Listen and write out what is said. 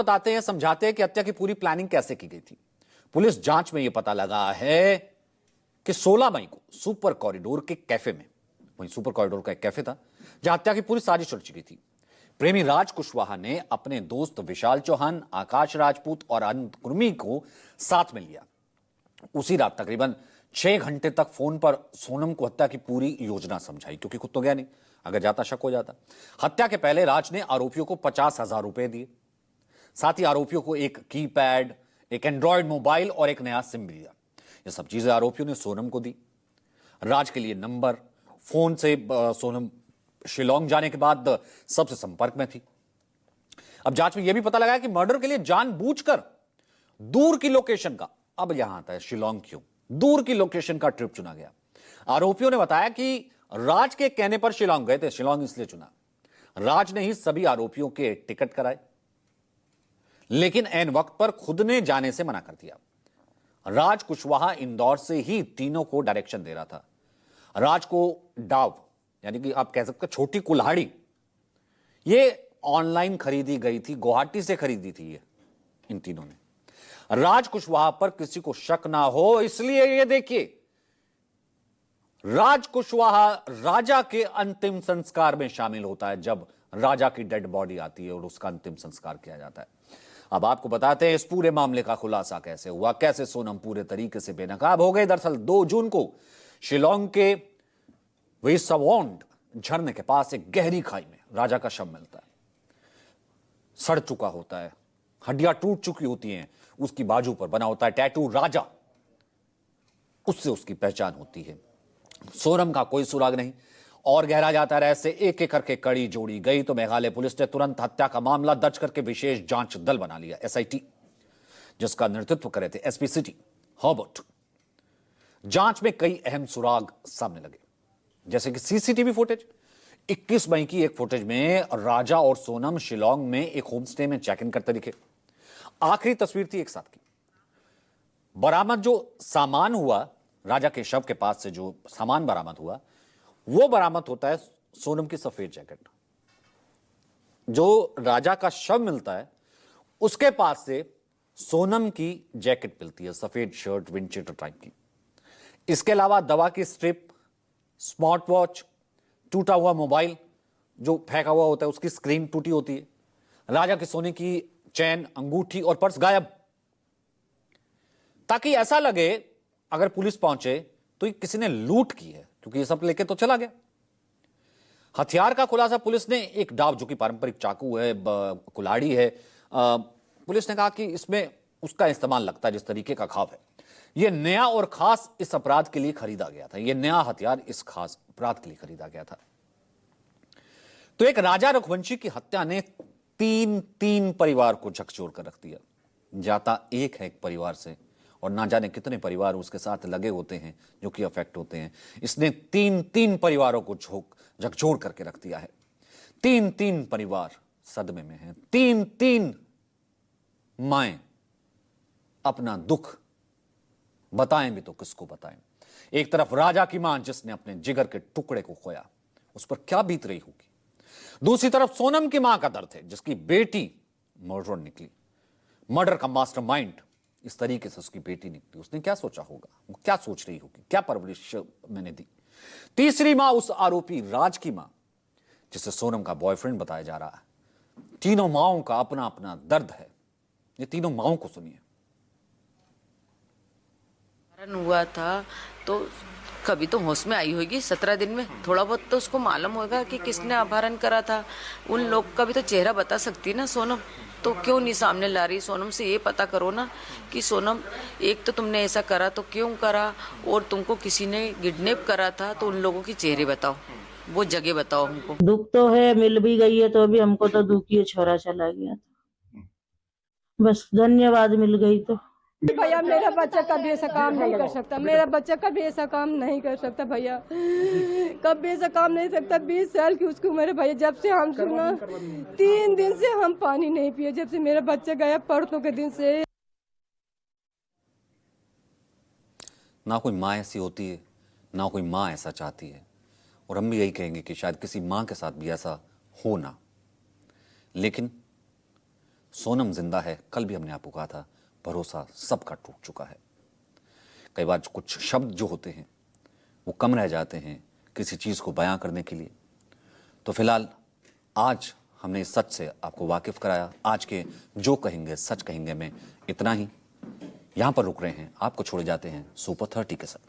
बताते हैं, समझाते हैं कि हत्या की पूरी प्लानिंग कैसे की गई थी। पुलिस जांच में यह पता लगा है कि 16 मई को सुपर कॉरिडोर के कैफे में, वहीं सुपर कॉरिडोर का एक कैफे था जहां हत्या की पूरी साजिश रच गई थी। प्रेमी राज कुशवाहा ने अपने दोस्त विशाल चौहान, आकाश राजपूत और अनंत कुर्मी को साथ में लिया। उसी रात तकरीबन 6 घंटे तक फोन पर सोनम को हत्या की पूरी योजना समझाई, क्योंकि खुद तो गया नहीं, अगर जाता शक हो जाता। हत्या के पहले राज ने आरोपियों को 50,000 रुपए दिए। साथ ही आरोपियों को एक कीपैड, एक एंड्रॉयड मोबाइल और एक नया सिम भी दिया। ये सब चीजें आरोपियों ने सोनम को दी। राज के लिए नंबर फोन से सोनम शिलोंग जाने के बाद सबसे संपर्क में थी। अब जांच में यह भी पता लगा कि मर्डर के लिए जानबूझकर दूर की लोकेशन का, अब यहां आता है शिलोंग क्यों, दूर की लोकेशन का ट्रिप चुना गया। आरोपियों ने बताया कि राज के कहने पर शिलोंग गए थे। शिलोंग इसलिए चुना, राज ने ही सभी आरोपियों के टिकट कराए, लेकिन ऐन वक्त पर खुद ने जाने से मना कर दिया। राज कुशवाहा इंदौर से ही तीनों को डायरेक्शन दे रहा था। राज को डाव, यानी कि आप कह सकते छोटी कुल्हाड़ी, ये ऑनलाइन खरीदी गई थी, गुवाहाटी से खरीदी थी ये इन तीनों ने। राज कुशवाहा पर किसी को शक ना हो, इसलिए ये देखिए, राज कुशवाहा राजा के अंतिम संस्कार में शामिल होता है जब राजा की डेड बॉडी आती है और उसका अंतिम संस्कार किया जाता है। अब आपको बताते हैं इस पूरे मामले का खुलासा कैसे हुआ, कैसे सोनम पूरे तरीके से बेनकाब हो गए। दरअसल 2 जून को शिलोंग के वेसवॉन्ड झरने के पास एक गहरी खाई में राजा का शव मिलता है। सड़ चुका होता है, हड्डियां टूट चुकी होती हैं, उसकी बाजू पर बना होता है टैटू राजा, उससे उसकी पहचान होती है। सोनम का कोई सुराग नहीं और गहरा जाता है। ऐसे एक एक करके कड़ी जोड़ी गई तो मेघालय पुलिस ने तुरंत हत्या का मामला दर्ज करके विशेष जांच दल बना लिया, SIT, जिसका नेतृत्व करे थे SP सिटी हॉबर्ट। जांच में कई अहम सुराग सामने लगे, जैसे कि CCTV फुटेज। 21 मई की एक फुटेज में राजा और सोनम शिलोंग में एक होमस्टे में चेक इन करते दिखे। आखिरी तस्वीर थी एक साथ की। बरामद जो सामान हुआ, राजा के शव के पास से जो सामान बरामद हुआ, वो बरामद होता है सोनम की सफेद जैकेट। जो राजा का शव मिलता है उसके पास से सोनम की जैकेट मिलती है, सफेद शर्ट, विंडशीटर टाइप की। इसके अलावा दवा की स्ट्रिप, स्मार्ट वॉच, टूटा हुआ मोबाइल जो फेंका हुआ होता है, उसकी स्क्रीन टूटी होती है। राजा के सोने की चैन, अंगूठी और पर्स गायब, ताकि ऐसा लगे अगर पुलिस पहुंचे तो ये किसी ने लूट की है, क्योंकि ये सब लेके तो चला गया। हथियार का खुलासा पुलिस ने, एक डाव जो कि पारंपरिक चाकू है, कुल्हाड़ी है, पुलिस ने कहा कि इसमें उसका इस्तेमाल लगता है जिस तरीके का घाव है। यह नया और खास इस अपराध के लिए खरीदा गया था। यह नया हथियार इस खास अपराध के लिए खरीदा गया था। तो एक राजा रघुवंशी की हत्या ने तीन परिवार को झकझोर कर रख दिया। जाता एक है एक परिवार से, और ना जाने कितने परिवार उसके साथ लगे होते हैं जो कि अफेक्ट होते हैं। इसने तीन परिवारों को झकझोर करके रख दिया है। तीन परिवार सदमे में हैं। तीन माएं अपना दुख बताएं भी तो किसको बताएं। एक तरफ राजा की मां जिसने अपने जिगर के टुकड़े को खोया, उस पर क्या बीत रही होगी। दूसरी तरफ सोनम की मां का दर्द है, जिसकी बेटी मर्डर निकली। मर्डर का मास्टरमाइंड इस तरीके से उसकी बेटी निकली। उसने क्या सोचा होगा, वो क्या सोच रही होगी, क्या परवरिश मैंने दी। तीसरी मां उस आरोपी राज की मां, जिसे सोनम का बॉयफ्रेंड बताया जा रहा है। तीनों माओं का अपना अपना दर्द है। ये तीनों माओं को सुनिए। हुआ था तो कभी तो होश में आई होगी 17 दिन में, थोड़ा बहुत तो उसको मालूम होगा कि किसने अपहरण करा था। उन लोग का भी तो चेहरा बता सकती ना सोनम, तो क्यों नहीं सामने ला रही। सोनम से ये पता करो ना कि सोनम, एक तो तुमने ऐसा करा तो क्यों करा, और तुमको किसी ने किडनैप करा था तो उन लोगों के चेहरे बताओ, वो जगह बताओ हमको। दुख तो है, मिल भी गई है तो अभी हमको तो दुख ही, छोरा चला गया था। बस धन्यवाद, मिल गई तो। भैया मेरा बच्चा कभी ऐसा काम नहीं कर सकता, मेरा बच्चा कभी ऐसा काम नहीं कर सकता भैया, कभी ऐसा काम नहीं सकता। 20 साल की उसकी उम्र है भैया। जब से हम सुना 3 दिन से हम पानी नहीं पिए, जब से मेरा बच्चा गया परसों के दिन से। ना कोई माँ ऐसी होती है, ना कोई माँ ऐसा चाहती है, और हम भी यही कहेंगे कि शायद किसी माँ के साथ भी ऐसा हो ना। लेकिन सोनम जिंदा है, कल भी हमने आपको कहा था, भरोसा सबका टूट चुका है। कई बार कुछ शब्द जो होते हैं वो कम रह जाते हैं किसी चीज़ को बयां करने के लिए। तो फिलहाल आज हमने इस सच से आपको वाकिफ कराया। आज के जो कहेंगे सच कहेंगे में इतना ही। यहाँ पर रुक रहे हैं, आपको छोड़े जाते हैं सुपर 30 के साथ।